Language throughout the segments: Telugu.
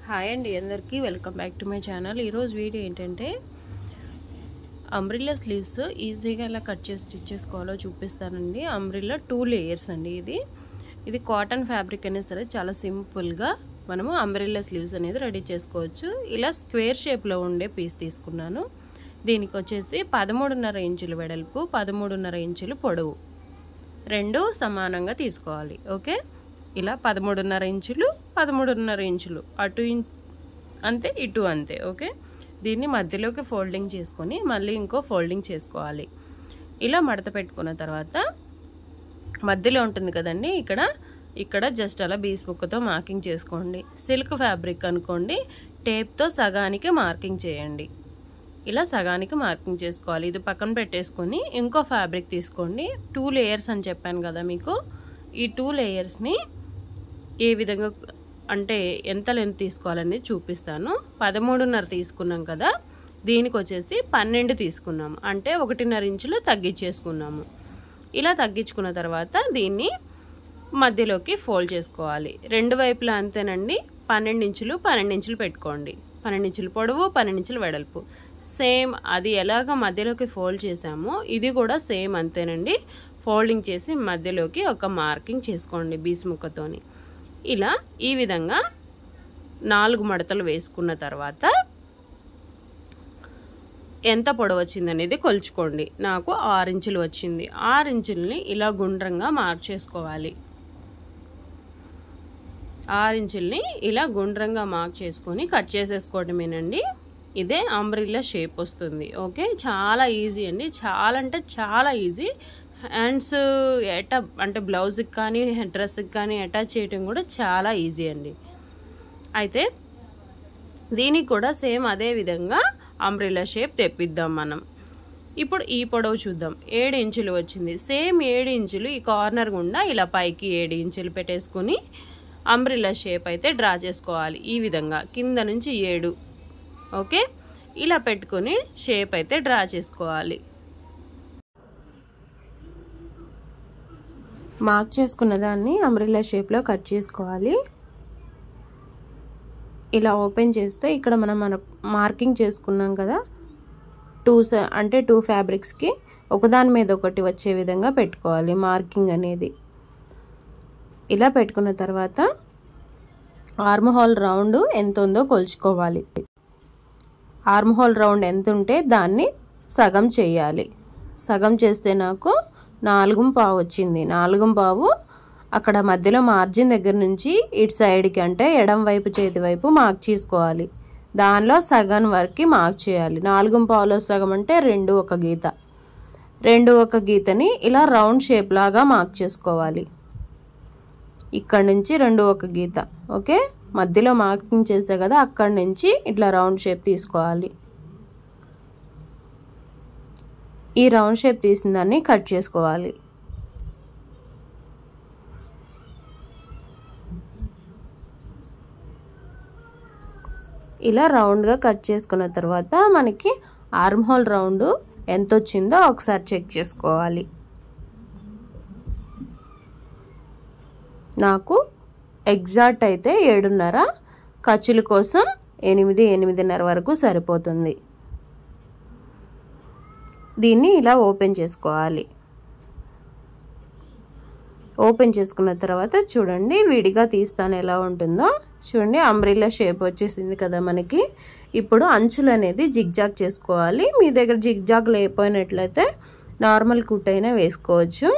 హాయ్ అండి అందరికీ welcome back to my channel. ఈరోజు వీడియో ఏంటంటే అంబ్రిల్లా స్లీవ్స్ ఈజీగా ఎలా కట్ చేసి స్టిచ్ చేసుకోవాలో చూపిస్తానండి। అంబ్రిల్లా 2 లేయర్స్ అండి। ఇది కాటన్ ఫ్యాబ్రిక్ అయినా సరే చాలా సింపుల్గా మనము అంబ్రిల్లా స్లీవ్స్ అనేది రెడీ చేసుకోవచ్చు। ఇలా స్క్వేర్ షేప్లో ఉండే పీస్ తీసుకున్నాను। దీనికి వచ్చేసి 13.5 ఇంచులు వెడల్పు 13.5 ఇంచులు పొడవు రెండు సమానంగా తీసుకోవాలి। ఓకే, ఇలా 13.5 ఇంచులు 13.5 ఇంచులు అటు అంతే ఇటు అంతే। ఓకే, దీన్ని మధ్యలోకి ఫోల్డింగ్ చేసుకొని మళ్ళీ ఇంకో ఫోల్డింగ్ చేసుకోవాలి। ఇలా మడత పెట్టుకున్న తర్వాత మధ్యలో ఉంటుంది కదండి, ఇక్కడ జస్ట్ అలా బీస్ ముక్కతో మార్కింగ్ చేసుకోండి। సిల్క్ ఫ్యాబ్రిక్ అనుకోండి, టేప్తో సగానికి మార్కింగ్ చేయండి। ఇలా సగానికి మార్కింగ్ చేసుకోవాలి। ఇది పక్కన పెట్టేసుకొని ఇంకో ఫ్యాబ్రిక్ తీసుకోండి। 2 లేయర్స్ అని చెప్పాను కదా మీకు, ఈ 2 లేయర్స్ని ఏ విధంగా అంటే ఎంత లెంత్ తీసుకోవాలనేది చూపిస్తాను। 13.5 తీసుకున్నాం కదా, దీనికి వచ్చేసి 12 తీసుకున్నాము, అంటే 1.5 ఇంచులు తగ్గించేసుకున్నాము। ఇలా తగ్గించుకున్న తర్వాత దీన్ని మధ్యలోకి ఫోల్డ్ చేసుకోవాలి। రెండు వైపులా అంతేనండి, 12 ఇంచులు 12 ఇంచులు పెట్టుకోండి। 12 ఇంచులు పొడవు 12 ఇంచులు వెడల్పు సేమ్ అది ఎలాగ మధ్యలోకి ఫోల్డ్ చేసామో ఇది కూడా సేమ్ అంతేనండి। ఫోల్డింగ్ చేసి మధ్యలోకి ఒక మార్కింగ్ చేసుకోండి బీస్ ముక్కతోని। ఇలా ఈ విధంగా 4 మడతలు వేసుకున్న తర్వాత ఎంత పొడవు వచ్చింది అనేది కొలుచుకోండి। నాకు 6 ఇంచులు వచ్చింది। 6 ఇంచుల్ని ఇలా గుండ్రంగా మార్క్ చేసుకోవాలి। 6 ఇంచుల్ని ఇలా గుండ్రంగా మార్క్ చేసుకొని కట్ చేసేసుకోవడమేనండి। ఇదే అంబ్రిల్లా షేప్ వస్తుంది। ఓకే, చాలా ఈజీ అండి, చాలా అంటే చాలా ఈజీ। హ్యాండ్స్ అంటే బ్లౌజ్కి కానీ డ్రెస్కి కానీ అటాచ్ చేయడం కూడా చాలా ఈజీ అండి। అయితే దీనికి కూడా సేమ్ అదే విధంగా అంబ్రిల్లా షేప్ తెప్పిద్దాం మనం। ఇప్పుడు ఈ పొడవు చూద్దాం, 7 ఇంచులు వచ్చింది। సేమ్ 7 ఇంచులు ఈ కార్నర్ గుండా ఇలా పైకి 7 ఇంచులు పెట్టేసుకుని అంబ్రిల్లా షేప్ అయితే డ్రా చేసుకోవాలి। ఈ విధంగా కింద నుంచి 7 ఓకే, ఇలా పెట్టుకుని షేప్ అయితే డ్రా చేసుకోవాలి। మార్క్ చేసుకున్న దాన్ని అంబ్రిల్లా షేప్లో కట్ చేసుకోవాలి। ఇలా ఓపెన్ చేస్తే ఇక్కడ మనం మార్కింగ్ చేసుకున్నాం కదా, 2 ఫ్యాబ్రిక్స్కి ఒకదాని మీద ఒకటి వచ్చే విధంగా పెట్టుకోవాలి మార్కింగ్ అనేది। ఇలా పెట్టుకున్న తర్వాత ఆర్మ్ హోల్ రౌండ్ ఎంత ఉందో కొలుచుకోవాలి। ఆర్మ్ హోల్ రౌండ్ ఎంత ఉంటే దాన్ని సగం చేయాలి। సగం చేస్తే నాకు 4.5 వచ్చింది। 4.5 అక్కడ మధ్యలో మార్జిన్ దగ్గర నుంచి ఇటు సైడ్కి అంటే ఎడం వైపు చేతి వైపు మార్క్ చేసుకోవాలి। దానిలో సగం వరకు మార్క్ చేయాలి। 4.5లో సగం అంటే 2 ఒక గీత, 2 ఒక గీతని ఇలా రౌండ్ షేప్ లాగా మార్క్ చేసుకోవాలి। ఇక్కడ నుంచి 2 ఒక గీత ఓకే, మధ్యలో మార్కింగ్ చేసా కదా, అక్కడి నుంచి ఇట్లా రౌండ్ షేప్ తీసుకోవాలి। ఈ రౌండ్ షేప్ తీసిన దాన్ని కట్ చేసుకోవాలి। ఇలా రౌండ్గా కట్ చేసుకున్న తర్వాత మనకి ఆర్మ్ హోల్ రౌండ్ ఎంత వచ్చిందో ఒకసారి చెక్ చేసుకోవాలి। నాకు ఎగ్జాక్ట్ అయితే 7.5, ఖర్చుల కోసం 8.5 వరకు సరిపోతుంది। దీన్ని ఇలా ఓపెన్ చేసుకోవాలి। ఓపెన్ చేసుకున్న తర్వాత చూడండి, విడిగా తీస్తాను ఎలా ఉంటుందో చూడండి। అంబ్రిల్లా షేప్ వచ్చేసింది కదా మనకి। ఇప్పుడు అంచులు అనేది జిగ్జాగ్ చేసుకోవాలి। మీ దగ్గర జిగ్జాగ్ లేకపోయినట్లయితే నార్మల్ కుట్ అయినా వేసుకోవచ్చు,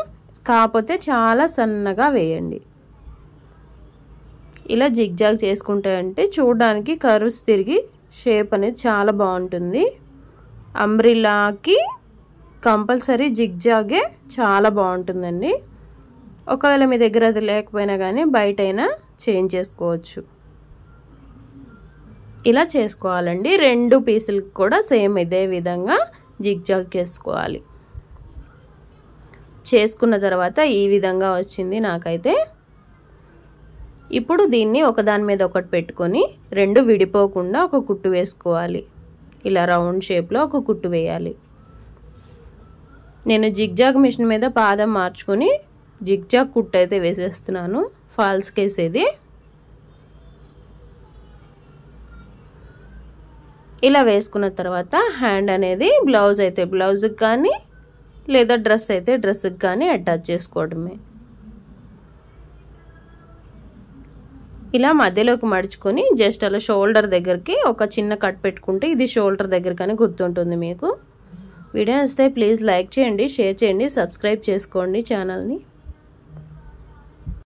కాకపోతే చాలా సన్నగా వేయండి। ఇలా జిగ్జాగ్ చేసుకుంటే అంటే చూడడానికి కర్వ్స్ తిరిగి షేప్ అనేది చాలా బాగుంటుంది। అంబ్రిల్లాకి కంపల్సరీ జిగ్జాగే చాలా బాగుంటుందండి। ఒకవేళ మీ దగ్గర అది లేకపోయినా కానీ బయట అయినా చేంజ్ చేసుకోవచ్చు। ఇలా చేసుకోవాలండి। 2 పీసులకు కూడా సేమ్ ఇదే విధంగా జిగ్జాగ్ చేసుకోవాలి। చేసుకున్న తర్వాత ఈ విధంగా వచ్చింది నాకైతే। ఇప్పుడు దీన్ని ఒకదాని మీద ఒకటి పెట్టుకొని 2 విడిపోకుండా ఒక కుట్టు వేసుకోవాలి। ఇలా రౌండ్ షేప్లో ఒక కుట్టు వేయాలి। నేను జిగ్జాగ్ మిషన్ మీద పాదం మార్చుకొని జిగ్జాగ్ కుట్టు అయితే వేసేస్తున్నాను, ఫాల్స్ కేసేది। ఇలా వేసుకున్న తర్వాత హ్యాండ్ అనేది బ్లౌజ్ అయితే బ్లౌజ్కి కానీ లేదా డ్రెస్ అయితే డ్రెస్కి కానీ అటాచ్ చేసుకోవడమే. ఇలా మధ్యలోకి మడుచుకొని జస్ట్ అలా షోల్డర్ దగ్గరికి ఒక చిన్న కట్ పెట్టుకుంటే ఇది షోల్డర్ దగ్గరకని గుర్తుంటుంది మీకు. వీడియో నచ్చితే ప్లీజ్ లైక్ చేయండి, షేర్ చేయండి, సబ్స్క్రైబ్ చేసుకోండి ఛానల్ని.